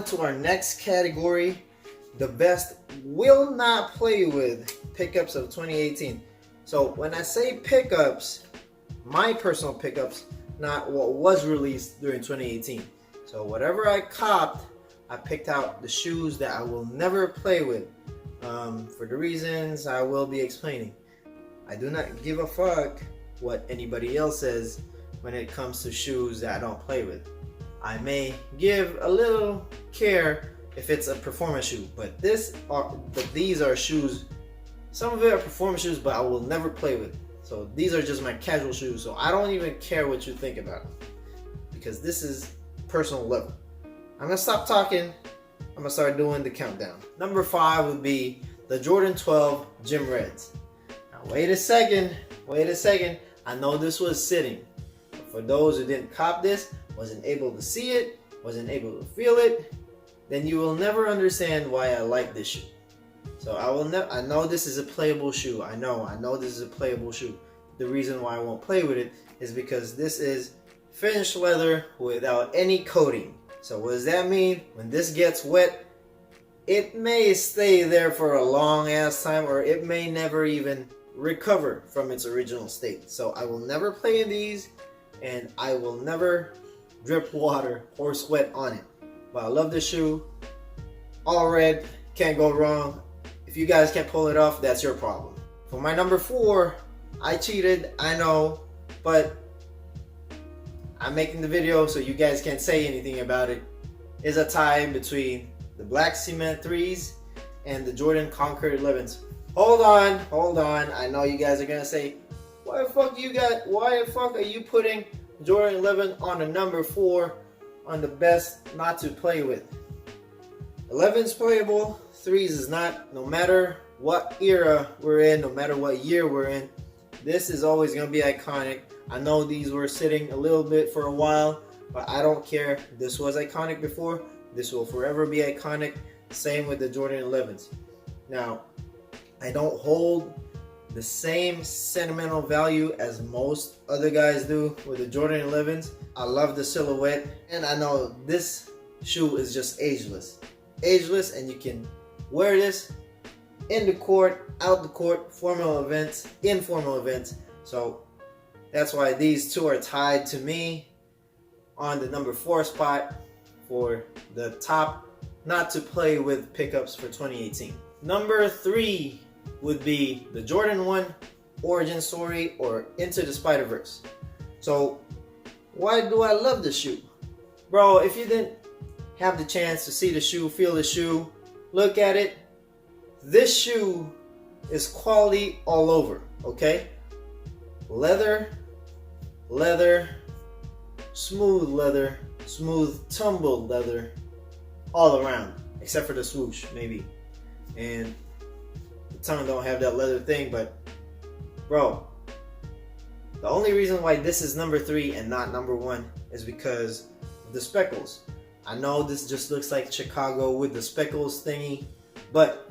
to our next category, the best will not play with pickups of 2018. So when I say pickups, my personal pickups, not what was released during 2018. So whatever I copped, I picked out the shoes that I will never play with, for the reasons I will be explaining. I do not give a fuck what anybody else says when it comes to shoes that I don't play with. I may give a little care if it's a performance shoe, but these are shoes. Some of it are performance shoes, but I will never play with. So these are just my casual shoes. So I don't even care what you think about them, because this is personal level. I'm gonna stop talking. I'm gonna start doing the countdown. Number 5 would be the Jordan 12 Gym Reds. Now wait a second. I know this was sitting. But for those who didn't cop this, wasn't able to see it, wasn't able to feel it, then you will never understand why I like this shoe. So I know this is a playable shoe. I know this is a playable shoe. The reason why I won't play with it is because this is finished leather without any coating. So what does that mean? When this gets wet, it may stay there for a long ass time, or it may never even recover from its original state. So I will never play in these, and I will never drip water or sweat on it. But I love this shoe. All red, can't go wrong. If you guys can't pull it off, that's your problem. For my number 4, I cheated, I know, but I'm making the video so you guys can't say anything about it. Is a tie between the Black Cement 3s and the Jordan Concord 11s. Hold on. I know you guys are gonna say, why the fuck are you putting Jordan 11 on a number 4 on the best not to play with? 11's playable, 3s is not. No matter what era we're in, no matter what year we're in, this is always gonna be iconic. I know these were sitting a little bit for a while, but I don't care. This was iconic before. This will forever be iconic. Same with the Jordan 11s. Now, I don't hold the same sentimental value as most other guys do with the Jordan 11s. I love the silhouette, and I know this shoe is just ageless. Ageless, and you can wear this in the court, out the court, formal events, informal events. So that's why these two are tied to me on the number 4 spot for the top not to play with pickups for 2018. Number 3 would be the Jordan 1 Origin Story or Into the Spider-Verse. So why do I love this shoe? Bro, if you didn't have the chance to see the shoe, feel the shoe, look at it, this shoe is quality all over, okay? Leather, smooth tumbled leather all around, except for the swoosh maybe, and the tongue don't have that leather thing. But bro, the only reason why this is number 3 and not number 1 is because of the speckles. I know this just looks like Chicago with the speckles thingy, but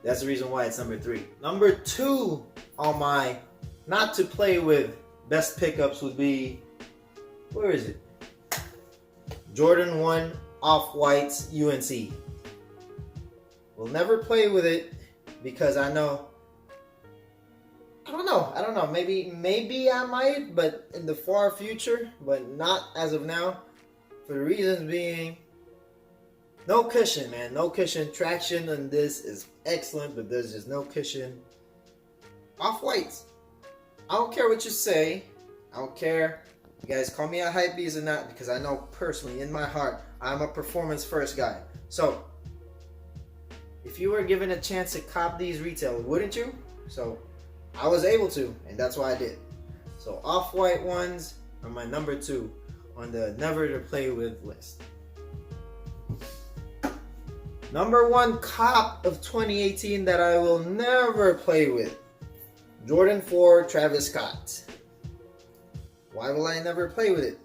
that's the reason why it's number 3. Number 2 on my not to play with best pickups would be, where is it? Jordan 1 Off-Whites UNC. Will never play with it because I know, I don't know, maybe I might, but in the far future, but not as of now, for the reasons being, no cushion, man, no cushion. Traction on this is excellent, but there's just no cushion. Off-Whites. I don't care what you say. I don't care if you guys call me a hypebeast or not, because I know personally in my heart I'm a performance first guy. So if you were given a chance to cop these retail, wouldn't you? So I was able to, and that's why I did. So Off-White ones are my number 2 on the never to play with list. Number 1 cop of 2018 that I will never play with, Jordan 4 Travis Scott. Why will I never play with it?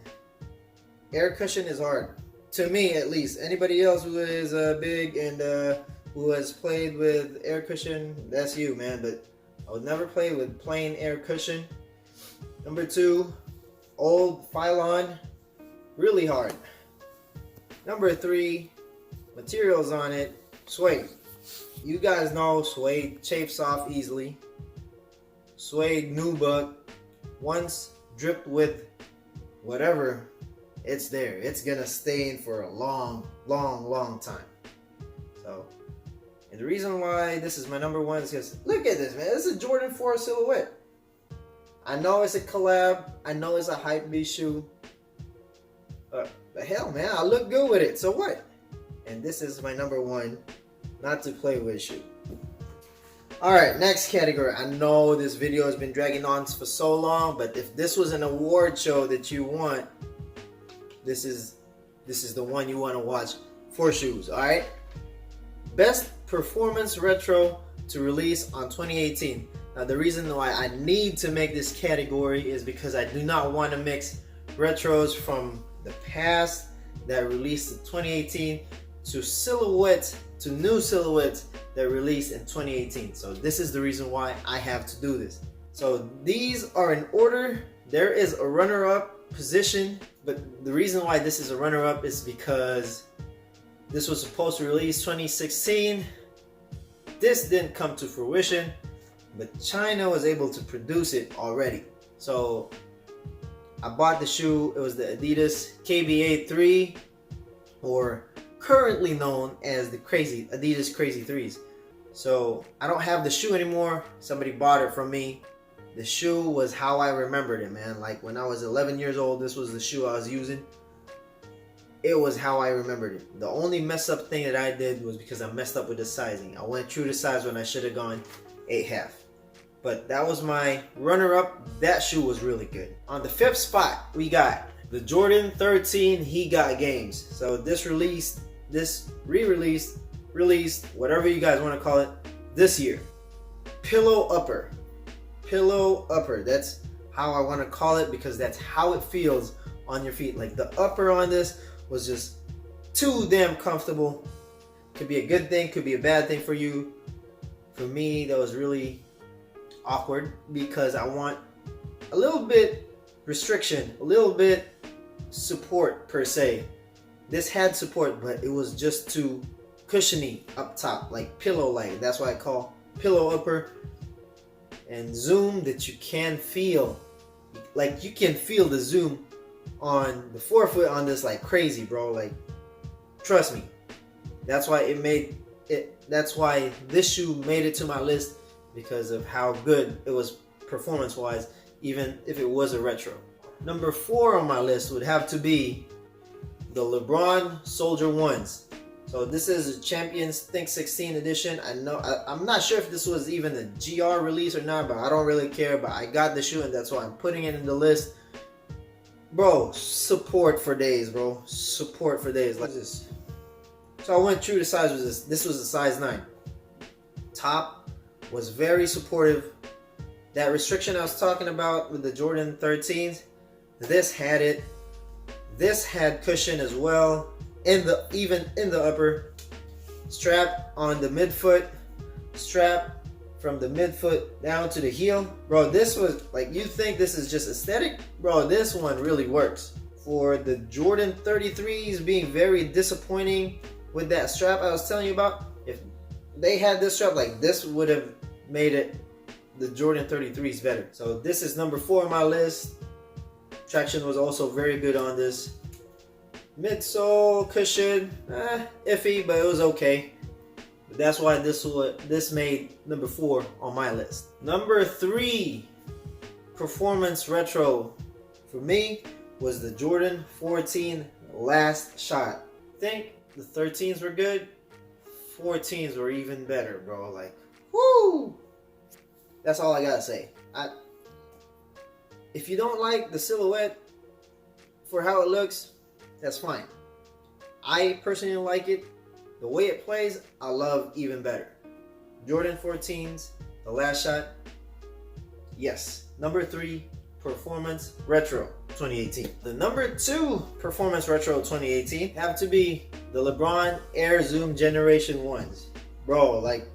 Air cushion is hard. To me, at least. Anybody else who is big and who has played with air cushion, that's you, man. But I would never play with plain air cushion. Number 2, old Phylon. Really hard. Number 3, materials on it, suede. You guys know suede chafes off easily. Suede nubuck, once dripped with whatever, it's there. It's gonna stay in for a long time. So, and the reason why this is my number 1 is because look at this, man. This is a Jordan 4 silhouette. I know it's a collab. I know it's a hype beast shoe. But hell, man, I look good with it. So what? And this is my number 1 not to play with shoe. Alright, next category. I know this video has been dragging on for so long, but if this was an award show that you want, this is the one you want to watch for shoes. Alright? Best performance retro to release on 2018. Now the reason why I need to make this category is because I do not want to mix retros from the past that released in 2018 to silhouettes, to new silhouettes that released in 2018. So this is the reason why I have to do this. So these are in order. There is a runner-up position, but the reason why this is a runner-up is because this was supposed to release 2016. This didn't come to fruition, but China was able to produce it already. So I bought the shoe. It was the Adidas KBA 3, or currently known as the Adidas Crazy 3s. So I don't have the shoe anymore. Somebody bought it from me. The shoe was how I remembered it, man. Like when I was 11 years old, this was the shoe I was using. It was how I remembered it. The only mess up thing that I did was because I messed up with the sizing. I went true to size when I should have gone 8.5. But that was my runner-up. That shoe was really good. On the 5th spot, we got the Jordan 13 He Got Games. So this re-released, released, whatever you guys want to call it, this year. Pillow upper. Pillow upper. That's how I want to call it because that's how it feels on your feet. Like the upper on this was just too damn comfortable. Could be a good thing, could be a bad thing for you. For me, that was really awkward because I want a little bit restriction, a little bit support per se. This had support, but it was just too cushiony up top, like pillow-like. That's why I call pillow upper. And zoom that you can feel. Like you can feel the zoom on the forefoot on this like crazy, bro. Like, trust me. That's why that's why this shoe made it to my list, because of how good it was performance-wise, even if it was a retro. Number 4 on my list would have to be the LeBron Soldier 1s. So this is a Champions Think 16 edition. I'm not sure if this was even a GR release or not, but I don't really care. But I got the shoe and that's why I'm putting it in the list. Bro, support for days, bro. Support for days. Like this. So I went true to size with this. This was a size 9. Top was very supportive. That restriction I was talking about with the Jordan 13s, this had it. This had cushion as well. Even in the upper. Strap on the midfoot. Strap from the midfoot down to the heel. Bro, this was like, you think this is just aesthetic? Bro, this one really works. For the Jordan 33s being very disappointing with that strap I was telling you about, if they had this strap, like this would have made it the Jordan 33s better. So this is number 4 on my list. Traction was also very good on this. Midsole cushion, iffy, but it was okay. But that's why this made number 4 on my list. Number 3 performance retro for me was the Jordan 14 Last Shot. I think the 13s were good. 14s were even better, bro. Like, woo! That's all I gotta say. If you don't like the silhouette for how it looks, that's fine. I personally like it. The way it plays, I love even better. Jordan 14s, the Last Shot. Yes. Number 3, Performance Retro 2018. The number 2 Performance Retro 2018 have to be the LeBron Air Zoom Generation 1s. Bro, like,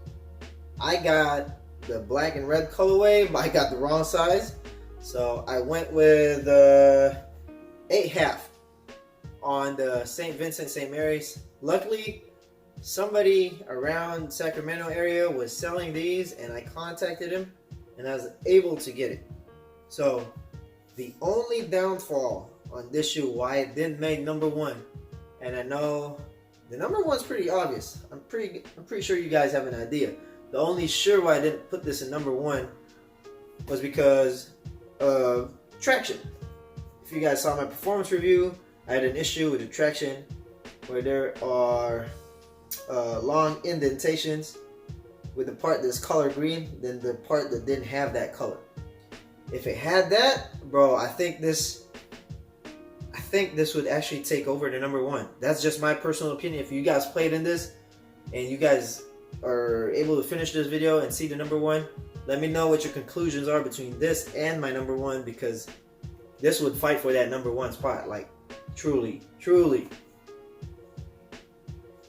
I got the black and red colorway, but I got the wrong size. So I went with 8.5 on the St. Vincent St. Mary's. Luckily, somebody around Sacramento area was selling these, and I contacted him and I was able to get it. So the only downfall on this shoe, why it didn't make number one, and I know the number one's pretty obvious. I'm pretty sure you guys have an idea. The only sure why I didn't put this in number one was because of traction. If you guys saw my performance review, I had an issue with the traction where there are long indentations with the part that's color green than the part that didn't have that color. If it had that, bro, I think this would actually take over the number one. That's just my personal opinion. If you guys played in this and you guys are able to finish this video and see the number one, let me know what your conclusions are between this and my number one, because this would fight for that number one spot, like truly.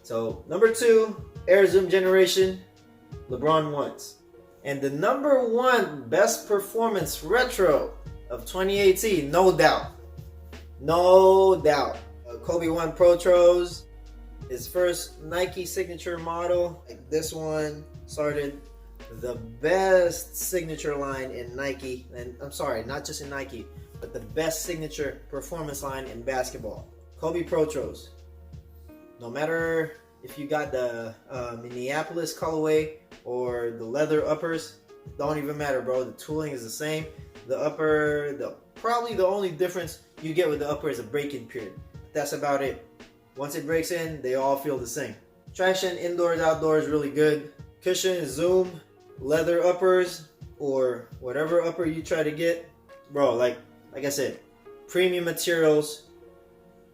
So number two, Air Zoom Generation, LeBron 1s. And the number one best performance retro of 2018, no doubt. Kobe 1 Protros, his first Nike signature model. Like this one started the best signature line in Nike, and I'm sorry, not just in Nike, but the best signature performance line in basketball. Kobe Protros. No matter if you got the Minneapolis colorway or the leather uppers, don't even matter, bro. The tooling is the same. The upper, probably the only difference you get with the upper is a break-in period. That's about it. Once it breaks in, they all feel the same. Traction indoors, outdoors, really good. Cushion, Zoom, leather uppers, or whatever upper you try to get, bro. Like I said, premium materials,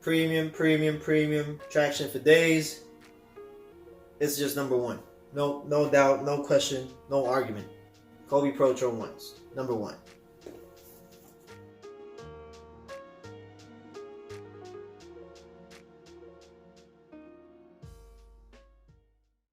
premium traction for days. It's just number one. No doubt, no question, no argument. Kobe Protro 1s, number one.